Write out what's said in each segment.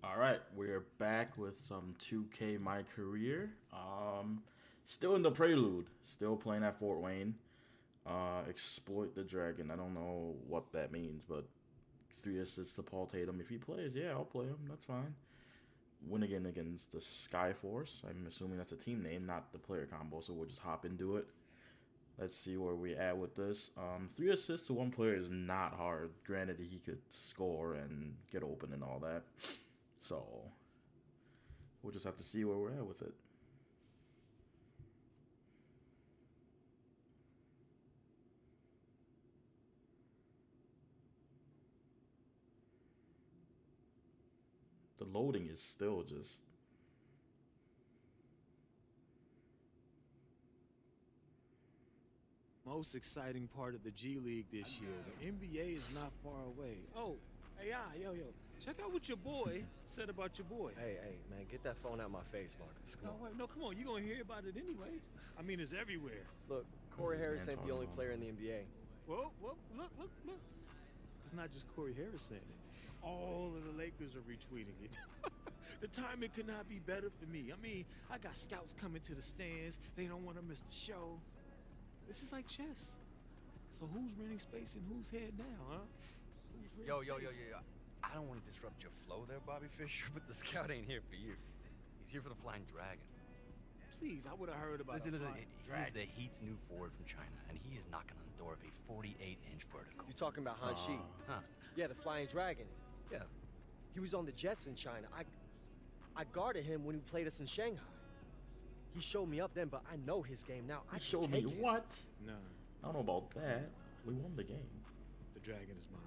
All right, we're back with some 2K My Career. Still in the prelude, still playing at Fort Wayne. Exploit the dragon. I don't know what that means, but 3 assists to Paul Tatum. If he plays, yeah, I'll play him. That's fine. Win again against the Sky Force. I'm assuming that's a team name, not the player combo. So we'll just hop into it. Let's see where we at with this. 3 assists to one player is not hard. Granted, he could score and get open and all that. So we'll just have to see where we're at with it. The loading is still just... Most exciting part of the G League this year. The NBA is not far away. Oh, AI, yo. Check out what your boy said about your boy. Hey, man, get that phone out my face, Marcus. Come on. No, come on. You're going to hear about it anyway. I mean, it's everywhere. Look, Corey Harris ain't the only player in the NBA. Whoa, look. It's not just Corey Harris saying it. All of the Lakers are retweeting it. The timing could not be better for me. I mean, I got scouts coming to the stands. They don't want to miss the show. This is like chess. So who's renting space in whose head now, huh? Yo. I don't want to disrupt your flow there, Bobby Fischer, but the scout ain't here for you. He's here for the Flying Dragon. Please, I would have heard about He's it. the Heat's new forward from China, and he is knocking on the door of a 48-inch vertical. You talking about Han Shi? Huh? Yeah, the Flying Dragon. Yeah. He was on the Jets in China. I guarded him when he played us in Shanghai. He showed me up then, but I know his game now. I showed me him. what? No, I don't know about that. We won the game. the dragon is mine.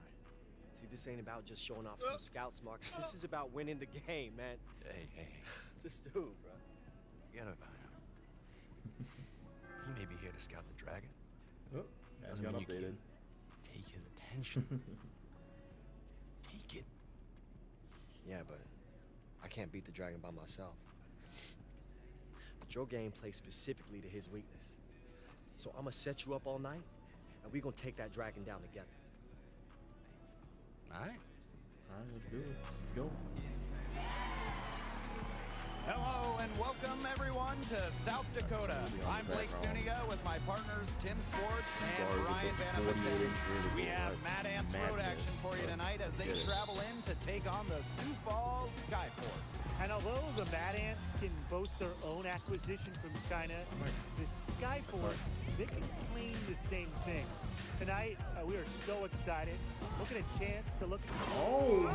See, this ain't about just showing off some scouts, Marcus. This is about winning the game, man. Hey. This dude, bro. Forget about him. He may be here to scout the dragon. Oh, Doesn't got mean you updated. can't take his attention. Take it. Yeah, but I can't beat the dragon by myself. But your game plays specifically to his weakness. So I'm gonna set you up all night, and we're gonna take that dragon down together. All right. All right, let's do it. Let's go. Hello and welcome everyone to South Dakota. I'm Blake Suniga with my partners Tim Swartz and Brian Van. We have Mad Ants Road action for you tonight as they travel in to take on the Sioux Falls Skyforce. And although the Mad Ants can boast their own acquisition from China, the Skyforce, they can claim the same thing. Tonight, we are so excited. Look at a chance to look. Oh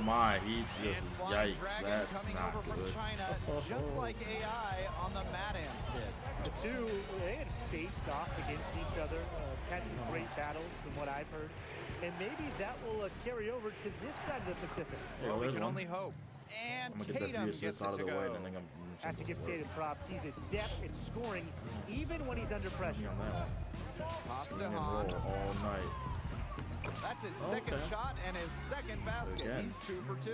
my! He just yikes. That's coming not over good. from China, just like AI on the Mad Ants did. The two, they had faced off against each other, had some great battles from what I've heard. And maybe that will carry over to this side of the Pacific. Well, we can only hope. And I'm gonna get that Tatum 3 gets assists it out of to the way, and go. then I'm Have to give Tatum props. He's adept at scoring, even when he's under pressure. on that one. Pass Swing to and Han. roll all night. That's his second shot and his second basket. Again. He's 2 for 2.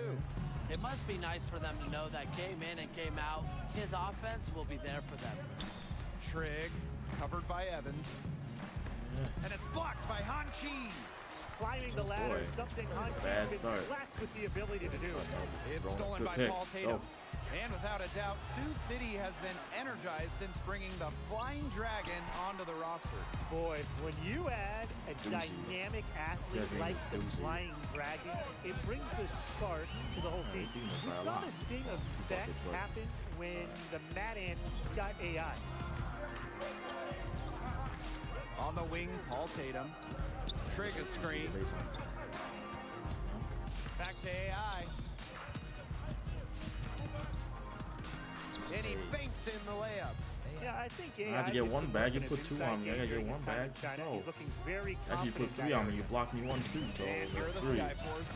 It must be nice for them to know that game in and game out, his offense will be there for them. Trigg, covered by Evans. And it's blocked by Han Chi. Climbing the ladder, boy. something Bad Hunt is start. blessed with the ability to do. It's Wrong. stolen Good by pick. Paul Tatum. Go. And without a doubt, Sioux City has been energized since bringing the Flying Dragon onto the roster. Boy, when you add a dynamic athlete Definitely like the doozy. Flying Dragon, it brings a spark to the whole team. We saw the same effect happen when the Mad Ants got AI. On the wing, Paul Tatum. Trigg a screen. Back to AI. And he banks in the layup. Yeah, I think AI I had to get gets one some bag. work You in put his 2 inside on me. I game gotta during get his 1 time in bag. China. No. He's looking very Actually, you confident put in 3 that on me. area. You blocked me 1 too, so And here are that's the 3. Skyforce.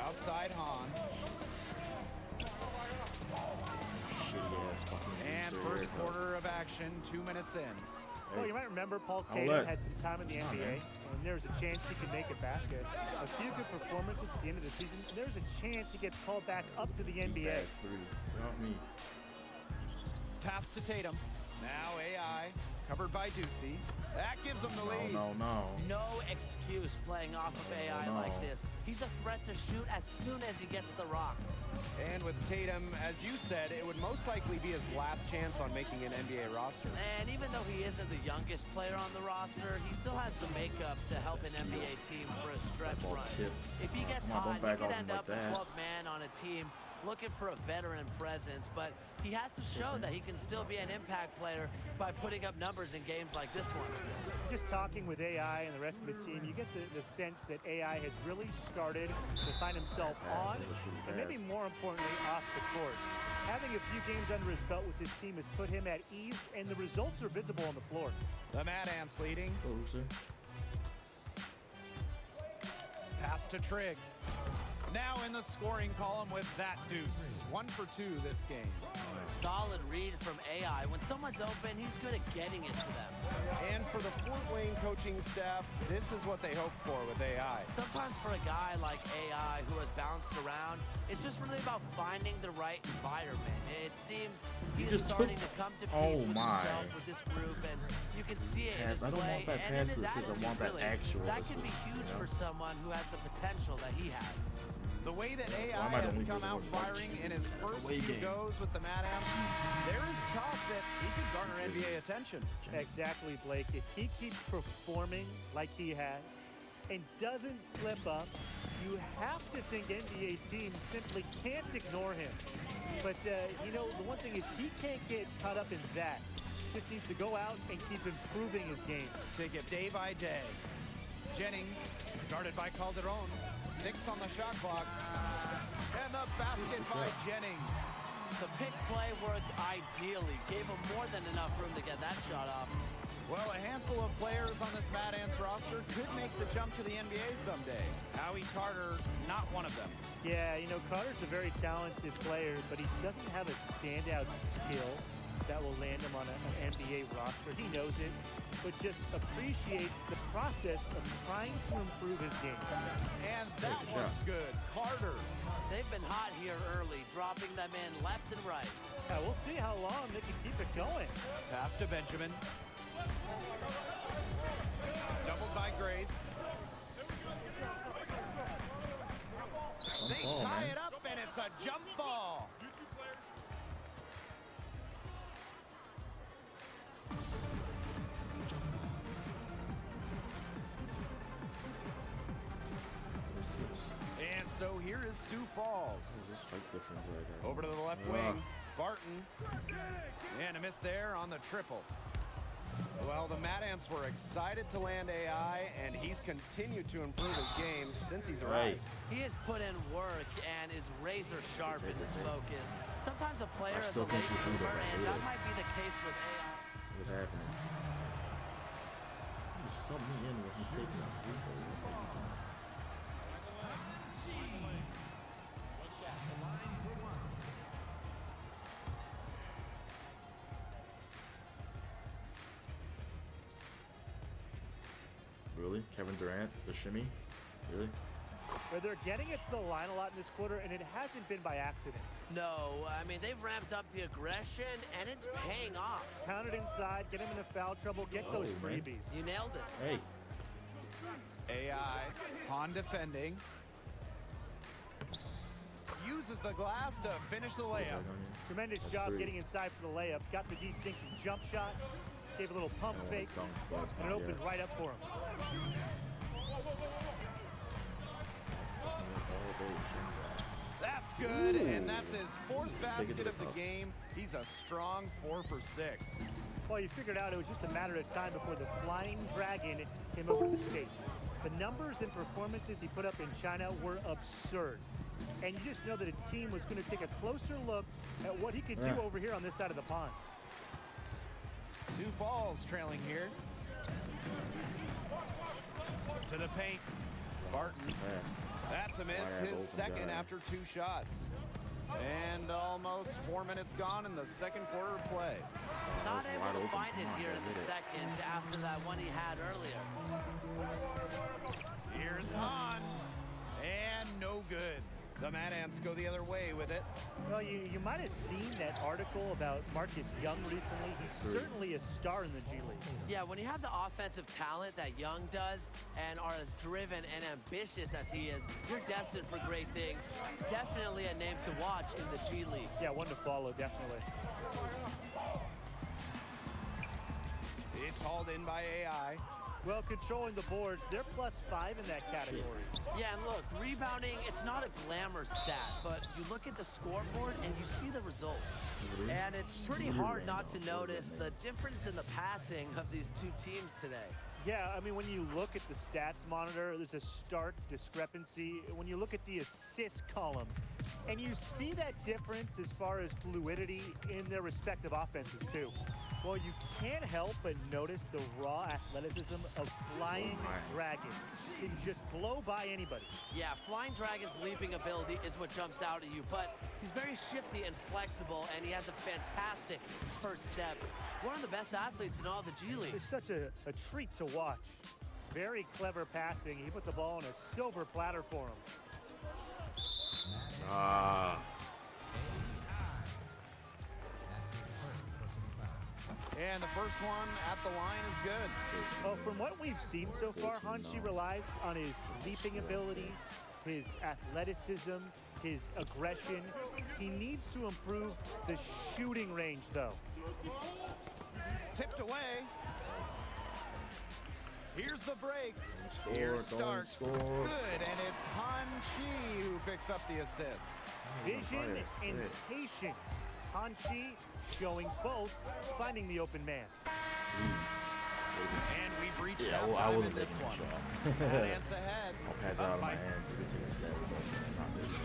Outside Han. Shitty ass fucking And loser. first quarter of action, 2 minutes in. Well, you might remember Paul I'll Tatum let. had some time in the Come on, NBA, man. and there's a chance he can make it back. A few good performances at the end of the season, and there's a chance he gets called back up to the NBA. That's 3. Not me. Pass to Tatum. Now AI, covered by Ducey. That gives them the lead. No. No excuse playing off of AI like this. He's a threat to shoot as soon as he gets the rock. And with Tatum, as you said, it would most likely be his last chance on making an NBA roster. And even though he isn't the youngest player on the roster, he still has the makeup to help an NBA team for a stretch run. If he gets hot, he could end up a 12th man on a team looking for a veteran presence, but he has to show that he can still be an impact player by putting up numbers in games like this one. Just talking with AI and the rest of the team, you get the sense that AI has really started to find himself on, and maybe more importantly, off the court. Having a few games under his belt with this team has put him at ease, and the results are visible on the floor. The Mad Ants leading. Pass to Trigg. Now in the scoring column with that deuce. 1 for 2 this game. Solid read from AI. When someone's open, he's good at getting it to them. And for the Fort Wayne coaching staff, this is what they hope for with AI. Sometimes for a guy like AI who has bounced around, it's just really about finding the right environment. It seems he is starting to come to peace with himself with this group, and you can see it in his play and in his attitude, really. That can be huge for someone who has the potential that he has. The way that AI has come out firing in his first few goes with the Mad Ants, there is talk that he could garner NBA attention. Exactly, Blake. If he keeps performing like he has and doesn't slip up, you have to think NBA teams simply can't ignore him. But, you know, the one thing is he can't get caught up in that. Just needs to go out and keep improving his game. Take it day by day. Jennings, guarded by Calderon. 6 on the shot clock. And the basket by Jennings. The pick play worked ideally. Gave him more than enough room to get that shot off. Well, a handful of players on this Mad Ants roster could make the jump to the NBA someday. Howie Carter, not one of them. Yeah, you know, Carter's a very talented player, but he doesn't have a standout skill that will land him on an NBA roster. He knows it, but just appreciates the process of trying to improve his game. And that was good. Carter. They've been hot here early, dropping them in left and right. Yeah, we'll see how long they can keep it going. Pass to Benjamin. Doubled by Grace. They tie it up, and it's a jump ball. And so here is Sioux Falls. Over to the left wing. Barton. And a miss there on the triple. Well, the Mad Ants were excited to land AI, and he's continued to improve his game since he's arrived. He has put in work and is razor sharp in his focus. Sometimes a player is a late bloomer, and that might be the case with AI. What's happening? You sub me in with him taking a free throw. Really? Kevin Durant, the shimmy? Really? But they're getting it to the line a lot in this quarter, and it hasn't been by accident. No, I mean, they've ramped up the aggression, and it's paying off. Count it inside, get him into foul trouble, get those freebies. You nailed it. Hey. AI on defending. Uses the glass to finish the layup. Tremendous job getting inside for the layup. Got the deep thinking jump shot. Gave a little pump fake, and it opened right up for him. That's good, and that's his 4th basket of the game. He's a strong 4 for 6. Well, you figured out it was just a matter of time before the Flying Dragon came over to the States. The numbers and performances he put up in China were absurd. And you just know that a team was going to take a closer look at what he could do over here on this side of the pond. Sioux Falls trailing here. To the paint. Barton. That's a miss, his second after 2 shots. And almost 4 minutes gone in the second quarter of play. Not able to find it here in the second after that one he had earlier. Here's Hahn. And no good. The Mad Ants go the other way with it. Well, you might have seen that article about Marcus Young recently. He's certainly a star in the G League. Yeah, when you have the offensive talent that Young does and are as driven and ambitious as he is, you're destined for great things. Definitely a name to watch in the G League. Yeah, one to follow, definitely. It's hauled in by AI. Well, controlling the boards, they're +5 in that category. Yeah, and look, rebounding, it's not a glamour stat, but you look at the scoreboard and you see the results. And it's pretty hard not to notice the difference in the passing of these two teams today. Yeah, I mean, when you look at the stats monitor, there's a stark discrepancy. When you look at the assist column, and you see that difference as far as fluidity in their respective offenses, too. Well, you can't help but notice the raw athleticism of Flying Dragon. He can just blow by anybody. Yeah, Flying Dragon's leaping ability is what jumps out at you, but he's very shifty and flexible, and he has a fantastic first step. One of the best athletes in all the G League. It's such a treat to watch. Very clever passing. He put the ball on a silver platter for him. And the first one at the line is good. Well, from what we've seen so far, Hanshi relies on his leaping ability, his athleticism, his aggression. He needs to improve the shooting range, though. Tipped away. Here's the break. Here's Starks. Good, and it's Hanshi who picks up the assist. Vision and patience. Hanshi showing both, finding the open man. And we've reached Yeah, halftime I wasn't in this taking one. a shot. Mad Ants ahead. I'll pass it out of my hand. Give it to the stat result. Not this one.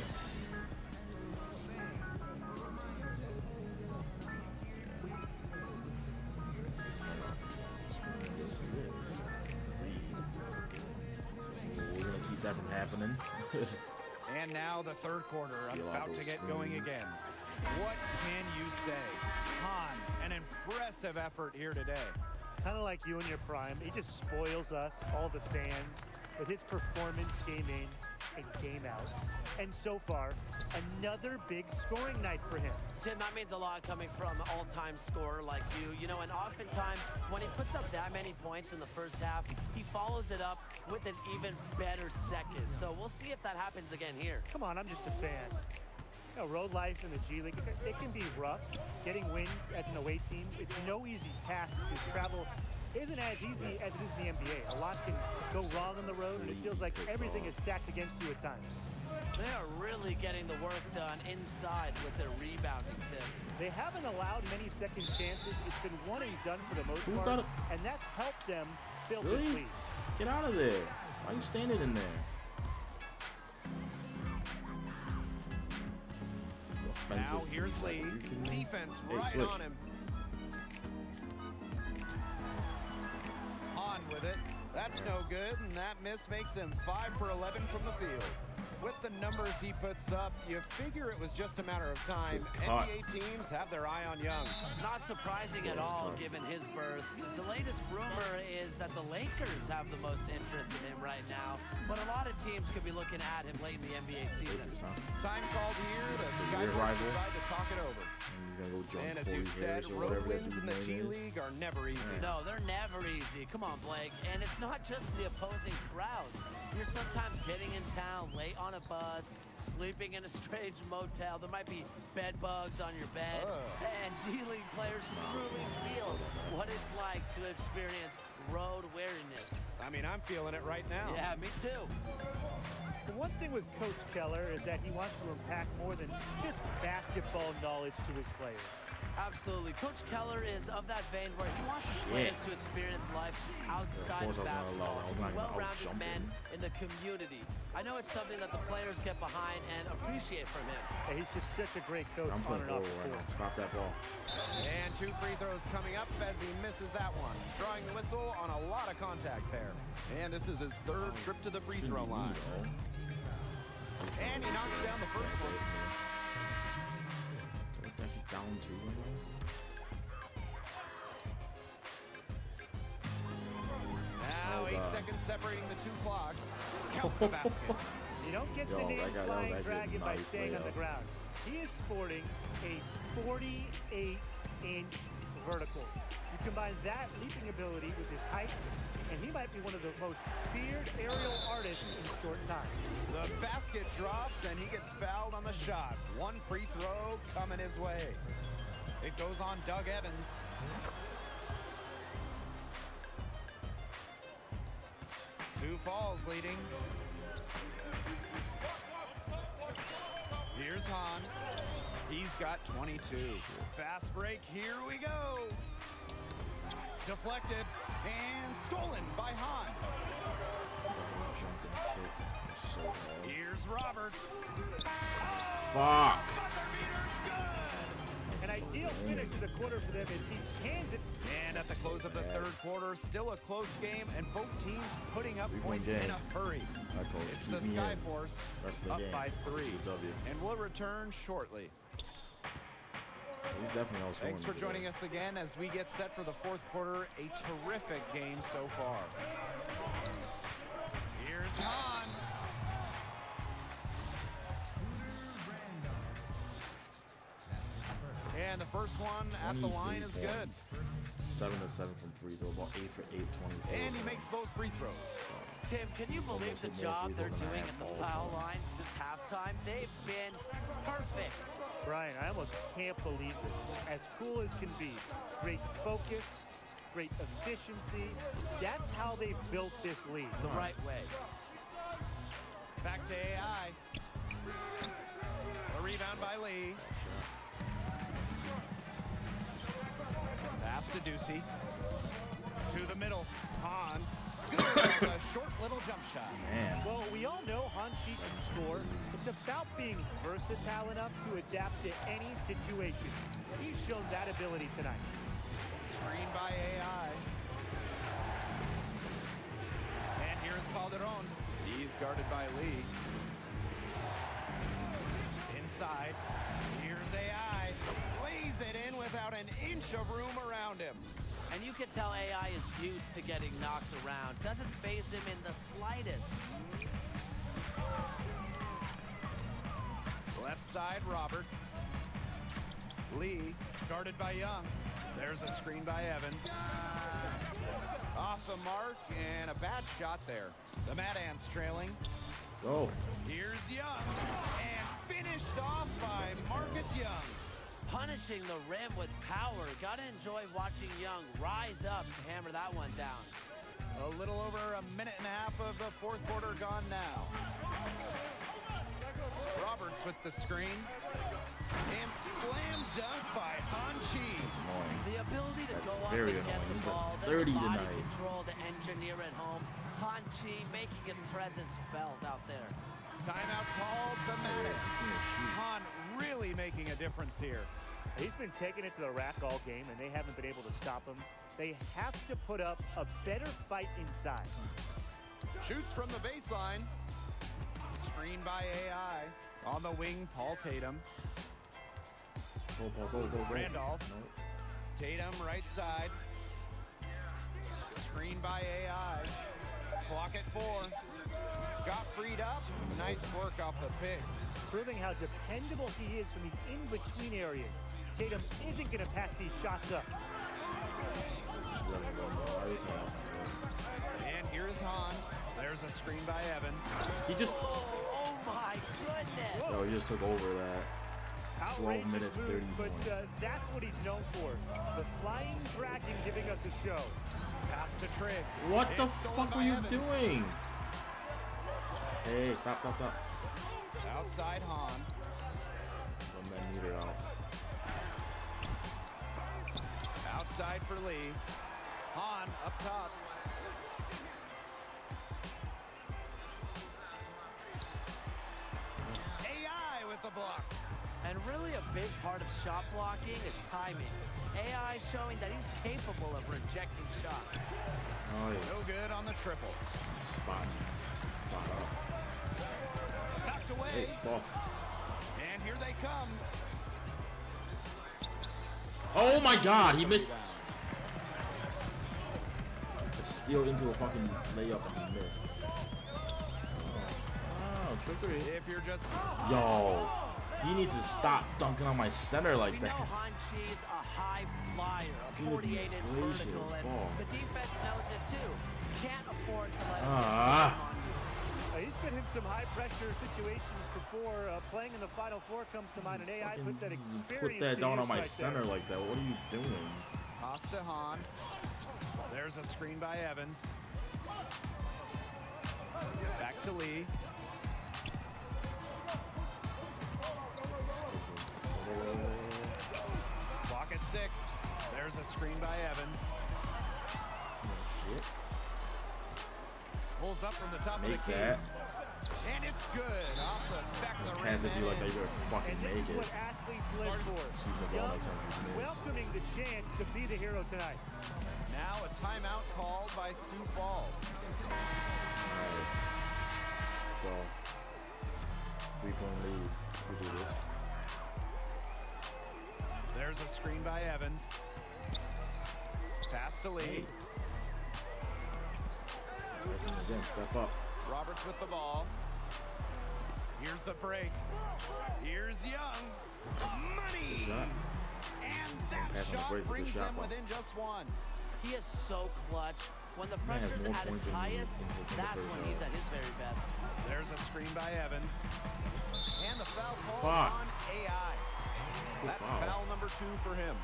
We're gonna keep that from happening. And now the third quarter about to get going again. What can you say? Han, an impressive effort here today. Kind of like you in your prime. He just spoils us, all the fans, with his performance game in and game out. And so far, another big scoring night for him. Tim, that means a lot coming from an all-time scorer like you. You know, and oftentimes when he puts up that many points in the first half, he follows it up with an even better second. So we'll see if that happens again here. Come on, I'm just a fan. You know, road life in the G League, it can be rough. Getting wins as an away team, it's no easy task. Because travel isn't as easy as it is in the NBA. A lot can go wrong on the road, and it feels like everything is stacked against you at times. They are really getting the work done inside with their rebounding, Tim. They haven't allowed many second chances. It's been one and done for the most part, and that's helped them build this lead. Get out of there. Why are you standing in there? Now here's Lee. Defense right on him. Han with it. That's no good, and that miss makes him 5 for 11 from the field. With the numbers he puts up, you figure it was just a matter of time. NBA teams have their eye on Young. Not surprising at all, given his burst. The latest rumor is that the Lakers have the most interest in him right now, but a lot of teams could be looking at him late in the NBA season. Time called here. The Skyforce decide to talk it over. And as you said, road wins in the G League are never easy. No, they're never easy. Come on, Blake. And it's not just the opposing crowds. You're sometimes getting in town late on a bus, sleeping in a strange motel. There might be bed bugs on your bed. And G League players truly feel what it's like to experience road weariness. I mean, I'm feeling it right now. Yeah, me too. The one thing with Coach Keller is that he wants to impact more than just basketball knowledge to his players. Absolutely. Coach Keller is of that vein where he wants his players to experience life outside of basketball. Well-rounded men in the community. I know it's something that the players get behind and appreciate from him. Yeah, he's just such a great coach on and off the court. Stop that ball. And 2 free throws coming up as he misses that one. Drawing the whistle on a lot of contact there. And this is his 3rd trip to the free throw line. And he knocks down the first one. Down 2. Now 8 seconds separating the 2 clocks. Count the basket. You don't get the name Flying Dragon by staying on the ground. He is sporting a 48-inch vertical. You combine that leaping ability with his height, and he might be one of the most feared aerial artists in short time. The basket drops, and he gets fouled on the shot. One free throw coming his way. It goes on Doug Evans. Sioux Falls leading. Here's Hahn. He's got 22. Fast break, here we go. Deflected and stolen by Hahn. Here's Roberts. Fuck. An ideal finish to the quarter for them as he cans it. And at the close of the third quarter, still a close game, and both teams putting up points in a hurry. It's the Skyforce up by 3. And we'll return shortly. He's definitely also. Thanks for joining us again as we get set for the fourth quarter. A terrific game so far. Here's Hahn. And the first one at the line is good. 7 of 7 from free throw, about 8 for 8, 24. And he makes both free throws. Tim, can you believe the job they're doing at the foul line since halftime? They've been perfect. Brian, I almost can't believe this. As cool as can be. Great focus, great efficiency. That's how they built this lead. The right way. Back to AI. A rebound by Lee. Pass to Ducey. To the middle. Hahn. A short little jump shot. Man. Well, we all know Hanchi can score. It's about being versatile enough to adapt to any situation. He's shown that ability tonight. Screen by AI. And here's Calderon. He's guarded by Lee. Inside. Here's AI. Lays it in without an inch of room around him. And you can tell AI is used to getting knocked around. Doesn't faze him in the slightest. Left side, Roberts. Lee, guarded by Young. There's a screen by Evans. Off the mark, and a bad shot there. The Mad Ants trailing. Go. Here's Young, and finished off by Marcus Young. Punishing the rim with power. Gotta enjoy watching Young rise up to hammer that one down. A little over a minute and a half of the fourth quarter gone now. Roberts with the screen. And slam dunk by Hanchi. It's annoying. The ability to go up very and get annoying. the ball, He's the 30 body tonight. control to engineer at home. Hanchi making his presence felt out there. Timeout called the Mad Ants. Han really making a difference here. He's been taking it to the rack all game, and they haven't been able to stop him. They have to put up a better fight inside. Shoots from the baseline. Screen by AI. On the wing, Paul Tatum. Go. Randolph. Nope. Tatum right side. Screen by AI. Clock at 4. Got freed up. Nice work off the pick. Proving how dependable he is from these in-between areas. Tatum isn't going to pass these shots up. And here's Hahn. There's a screen by Evans. He just. Oh my goodness! Yo, he just took over that. 12 minutes, 30 move, but points. that's what he's known for. The Flying Dragon giving us a show. Pass to Trigg. What the It's stolen fuck by are you Evans. doing? Hey, stop. Outside Hahn. Run that meter out. Outside for Lee. Hahn up top. AI with the block. And really a big part of shot blocking is timing. AI showing that he's capable of rejecting shots. Oh, yeah. No good on the triple. Spot up. Knocked away. Hey, ball. And here they come. Oh my god, he missed. A steal into a fucking layup and he missed. Oh, If you're just Yo, he needs to stop dunking on my center like We know that. Hanchi's a high flyer, a Goodness 48-inch gracious, vertical, and ball. the defense knows it too. Can't afford to let him get Ah. on you. He's been in some high-pressure situations before. Playing in the Final Four comes to mind, and AI puts that experience Put that to down use on my right center there. like that. What are you doing? Costa Hahn. There's a screen by Evans. Back to Lee. Clock at 6. There's a screen by Evans. Shit. Pulls up from the top Make of the key. that. And it's good. Off the back of the rim. Pass it to you like and that. You're fucking And this make is it. what athletes live for. Excuse me, Young, ball next time you miss. welcoming the chance to be the hero tonight. Now a timeout called by Sioux Falls. Alright. So, 3-point lead. We do this. There's a screen by Evans. Pass to Lee. Hey. Again, step up. Roberts with the ball. Here's the break. Here's Young. Money! Good shot. And that Pass on the shot break with the brings shot them clock. within just one. He is so clutch. When the Man has pressure's more at its points than me highest, in the that's first when half. he's at his very best. There's a screen by Evans. And the foul call Fuck. on AI. Good That's foul. foul number 2 for him.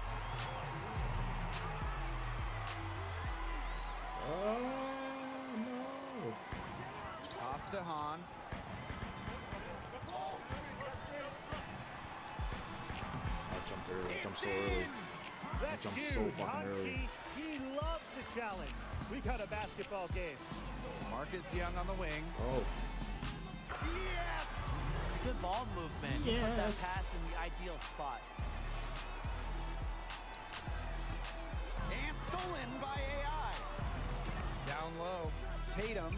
Oh, no. Costa Hahn. I jumped early. I jumped so early. That's jumped huge. so fucking early. Hanchi, he loves the challenge. We got a basketball game. Marcus Young on the wing. Oh. Yes! Good ball movement. He put that Yes. pass in the ideal spot. And stolen by AI. Down low. Tatum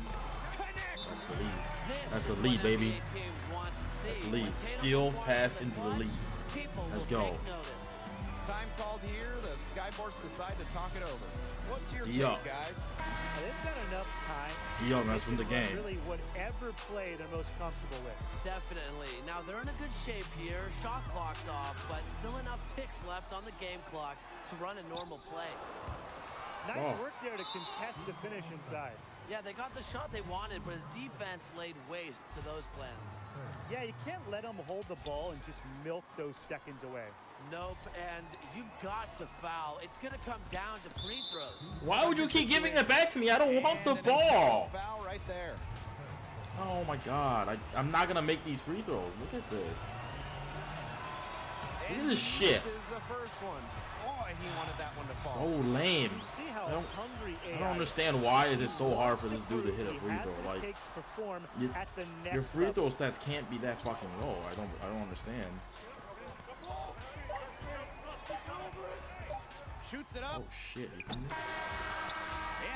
connects. That's the lead. This That's is a lead, what baby. NBA teams want to see. That's a When lead. Tatum Steal, performs pass in into the clutch, lead. people Let's will go. take notice. Time called here. The Skyforce decide to talk it over. What's your D-Up. take, guys? They've got enough time. D.O. mess They with the can run game. Really, whatever play they're most comfortable with. Definitely. Now they're in a good shape here. Shot clock's off, but still enough ticks left on the game clock to run a normal play. Nice Oh. work there to contest the finish inside. Yeah, they got the shot they wanted, but his defense laid waste to those plans. Yeah, you can't let them hold the ball and just milk those seconds away. Nope, and you've got to foul. It's going to come down to free throws. Why would you keep giving it back to me? I don't want the And an ball. intentional foul right there. Oh my god. I'm not gonna make these free throws. Look at this. Look at this shit. This is the first one. Oh, he wanted that one to So fall. lame. You see how I don't- hungry AI I don't is. understand why is it so hard for this dude to hit a He free has throw. what it Like takes to perform you- at the next your free level. throw stats can't be that fucking low. I don't understand. Shoots it up. Oh shit. You can-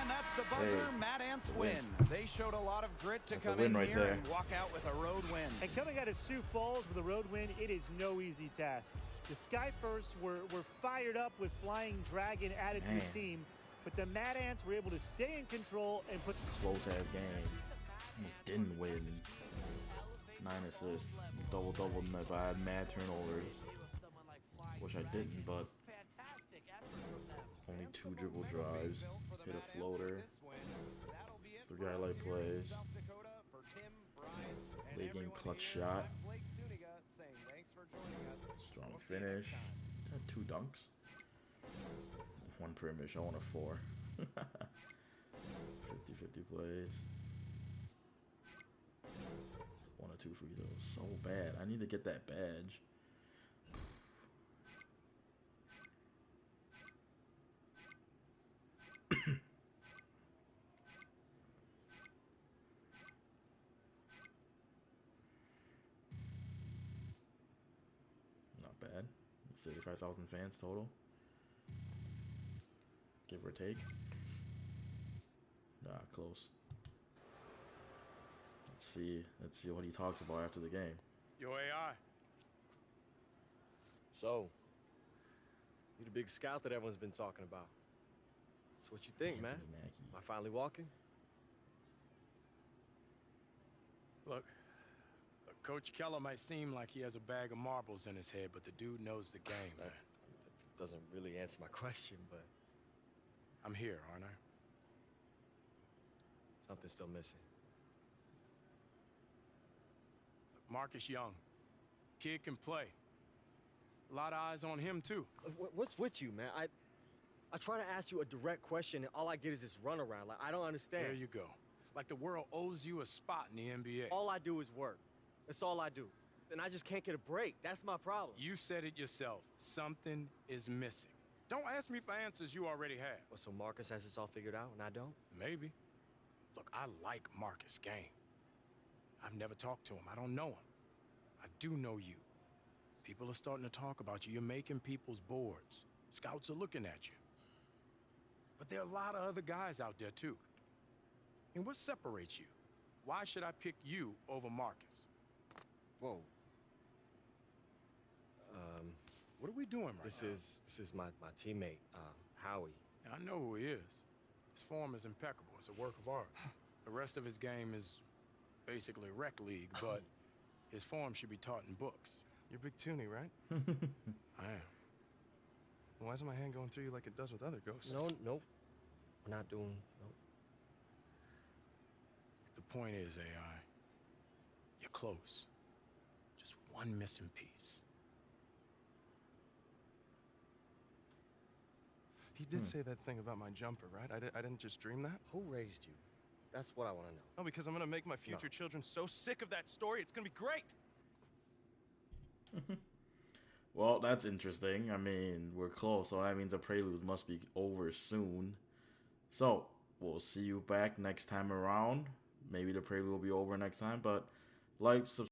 And that's the buzzer. Hey, Mad Ants a win. win. They showed a lot of grit to That's a come win in right here there. and walk out with a road win. And coming out of Sioux Falls with a road win, it is no easy task. The Skyforce were fired up with Flying Dragon added to Man. the team, but the Mad Ants were able to stay in control and put Close ass game. Just didn't win. 9 assists. Double in if I had mad turnovers. Which I didn't, but Fantastic effort from them. only 2 dribble drives. Hit a floater. 3 highlight plays. Late game clutch shot. Strong finish. Had 2 dunks. 1 perimeter. I want a 4. 50-50 plays. 1 or 2 free throws. So bad. I need to get that badge. Not bad. 35,000 fans total. Give or take. Nah, close. Let's see what he talks about after the game. Yo, AI. So, you the big scout that everyone's been talking about. That's what you think, man. Anthony Mackie. Am I finally walking? Look, Coach Keller might seem like he has a bag of marbles in his head, but the dude knows the game, man. That doesn't really answer my question, but I'm here, aren't I? something's still missing. Look, Marcus Young. Kid can play. A lot of eyes on him, too. What's with you, man? I try to ask you a direct question, and all I get is this runaround. Like, I don't understand. There you go. Like the world owes you a spot in the NBA. All I do is work. That's all I do. And I just can't get a break. That's my problem. You said it yourself. Something is missing. Don't ask me for answers you already have. Well, so Marcus has this all figured out, and I don't? Maybe. Look, I like Marcus' game. I've never talked to him. I don't know him. I do know you. People are starting to talk about you. You're making people's boards. Scouts are looking at you. But there are a lot of other guys out there, too. And what separates you? Why should I pick you over Marcus? Whoa. What are we doing right now? This is my teammate, Howie. I know who he is. His form is impeccable. It's a work of art. The rest of his game is basically rec league, but his form should be taught in books. You're Big Toonie, right? I am. Why isn't my hand going through you like it does with other ghosts? Nope. We're not doing, nope. The point is, AI, you're close. Just one missing piece. He did say that thing about my jumper, right? I didn't just dream that? Who raised you? That's what I want to know. Oh, because I'm going to make my future children so sick of that story, it's going to be great! Well, that's interesting. I mean, we're close, so that means the prelude must be over soon. So, we'll see you back next time around. Maybe the prelude will be over next time, but like, subscribe.